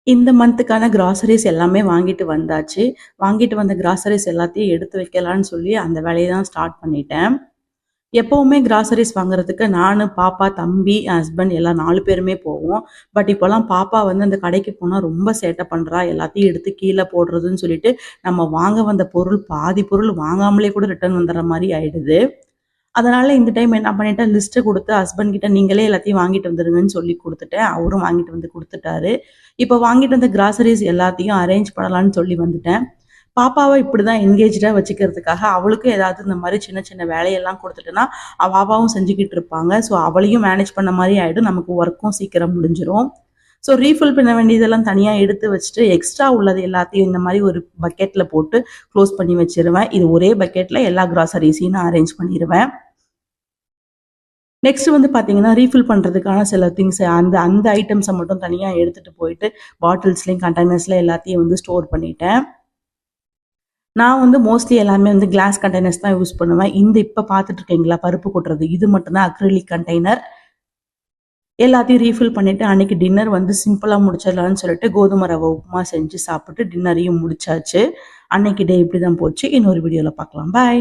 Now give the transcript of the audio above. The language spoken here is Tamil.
இந்த மந்த்துக்கான கிராசரிஸ் எல்லாமே வாங்கிட்டு வந்தாச்சு. வாங்கிட்டு வந்த கிராசரிஸ் எல்லாத்தையும் எடுத்து வைக்கலான்னு சொல்லி அந்த வேலைய தான் ஸ்டார்ட் பண்ணிட்டேன். எப்பவுமே கிராசரிஸ் வாங்குறதுக்கு நானு, பாப்பா, தம்பி, என் ஹஸ்பண்ட் எல்லாம் 4 பேருமே போவோம். பட் இப்போலாம் பாப்பா வந்து அந்த கடைக்கு போனா ரொம்ப சேட்டை பண்றா. எல்லாத்தையும் எடுத்து கீழ போடுறதுன்னு சொல்லிட்டு, நம்ம வாங்க வந்த பொருள் பாதி பொருள் வாங்காமலே கூட ரிட்டர்ன் வந்துடுற மாரி ஆயிடுது. அதனால இந்த டைம் என்ன பண்ணிட்டேன், லிஸ்ட்டு குடுத்து ஹஸ்பண்ட் கிட்ட நீங்களே எல்லாத்தையும் வாங்கிட்டு வந்துருங்கன்னு சொல்லி குடுத்துட்டேன். அவரும் வாங்கிட்டு வந்து குடுத்துட்டாரு. இப்போ வாங்கிட்டு வந்த கிராசரிஸ் எல்லாத்தையும் அரேஞ்ச் பண்ணலான்னு சொல்லி வந்துட்டேன். பாப்பாவ இப்படிதான் என்கேஜ்டா வச்சுக்கிறதுக்காக, அவளுக்கும் ஏதாவது இந்த மாரி சின்ன சின்ன வேலையெல்லாம் குடுத்துட்டேன்னா, அவாவும் செஞ்சுக்கிட்டு இருப்பாங்க. ஸோ அவளையும் மேனேஜ் பண்ண மாரி ஆயிடும். நமக்கு ஒர்க்கும் சீக்கிரம் முடிஞ்சிரும். ஸோ ரீஃபில் பண்ண வேண்டியதெல்லாம் தனியா எடுத்து வச்சுட்டு, எக்ஸ்ட்ரா உள்ளது எல்லாத்தையும் இந்த மாரி ஒரு பக்கெட்ல போட்டு க்ளோஸ் பண்ணி வச்சுருவேன். இது ஒரே பக்கெட்ல எல்லா கிராசரிஸையும் நான் அரேஞ்ச் பண்ணிருவேன். நெக்ஸ்ட் வந்து பார்த்தீங்கன்னா, ரீஃபில் பண்றதுக்கான சில திங்ஸ் அந்த அந்த ஐட்டம்ஸ மட்டும் தனியா எடுத்துட்டு போயிட்டு, பாட்டில்ஸ்லயும், கண்டெய்னர்ஸ்ல எல்லாத்தையும் வந்து ஸ்டோர் பண்ணிட்டேன். நான் வந்து மோஸ்ட்லி எல்லாமே வந்து கிளாஸ் கண்டெய்னர்ஸ் தான் யூஸ் பண்ணுவேன். இந்த இப்ப பார்த்துட்டு இருக்கீங்களா பருப்பு கொட்டுறது, இது மட்டும் தான் அக்ரிலிக் கண்டெய்னர். எல்லாத்தையும் ரீஃபில் பண்ணிட்டு, அன்னைக்கு டின்னர் வந்து சிம்பிளா முடிச்சிடலாம்னு சொல்லிட்டு கோதுமை ரவ உப்புமா செஞ்சு சாப்பிட்டு டின்னரையும் முடிச்சாச்சு. அன்னைக்கு டே இப்படி தான் போச்சு. இன்னொரு வீடியோல பார்க்கலாம். பாய்.